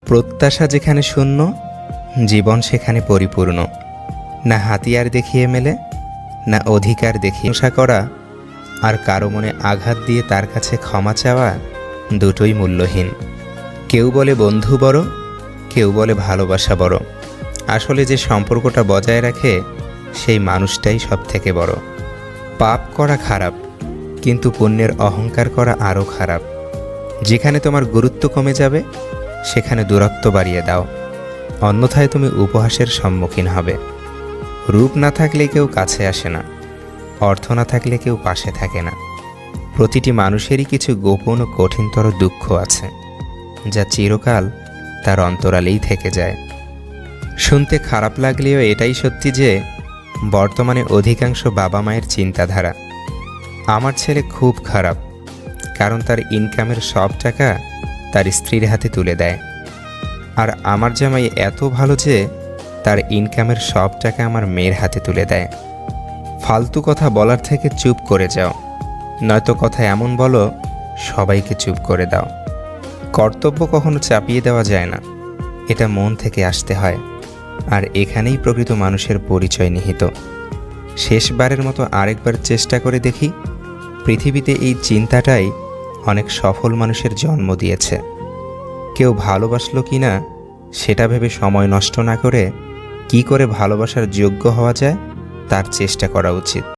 প্রত্যাশা যেখানে শূন্য, জীবন সেখানে পরিপূর্ণ। না হাতিয়ার দেখিয়ে মেলে, না অধিকার দেখিয়ে আশা করা, আর কারো মনে আঘাত দিয়ে তার কাছে ক্ষমা চাওয়া, দুটোই মূল্যহীন। কেউ বলে বন্ধু বড়, কেউ বলে ভালোবাসা বড়। আসলে যে সম্পর্কটা বজায় রাখে সেই মানুষটাই সব থেকে বড়। পাপ করা খারাপ, কিন্তু পুণ্যের অহংকার করা আরও খারাপ। যেখানে তোমার গুরুত্ব কমে যাবে সেখানে দূরত্ব বাড়িয়ে দাও, অন্যথায় তুমি উপহাসের সম্মুখীন হবে। রূপ না থাকলে কেউ কাছে আসে না, অর্থ না থাকলে কেউ পাশে থাকে না। প্রতিটি মানুষেরই কিছু গোপন ও কঠিনতর দুঃখ আছে, যা চিরকাল তার অন্তরালেই থেকে যায়। শুনতে খারাপ লাগলেও এটাই সত্যি যে বর্তমানে অধিকাংশ বাবা মায়ের চিন্তাধারা, আমার ছেলে খুব খারাপ, কারণ তার ইনকামের সব টাকা তার স্ত্রীর হাতে তুলে দেয়। আর আমার জামাই এত ভালো যে তার ইনকামের সব টাকা আমার মেয়ের হাতে তুলে দেয়। ফালতু কথা বলার থেকে চুপ করে যাও, নয়তো কথা এমন বলো সবাইকে চুপ করে দাও। কর্তব্য কখনো চাপিয়ে দেওয়া যায় না, এটা মন থেকে আসতে হয়। আর এখানেই প্রকৃত মানুষের পরিচয় নিহিত। শেষবারের মতো আরেকবার চেষ্টা করে দেখি। পৃথিবীতে এই চিন্তাটাই অনেক সফল মানুষের জন্ম দিয়েছে। কেউ ভালোবাসলো কি না সেটা ভেবে সময় নষ্ট না করে কি করে ভালোবাসার যোগ্য হওয়া যায় তার চেষ্টা করা উচিত।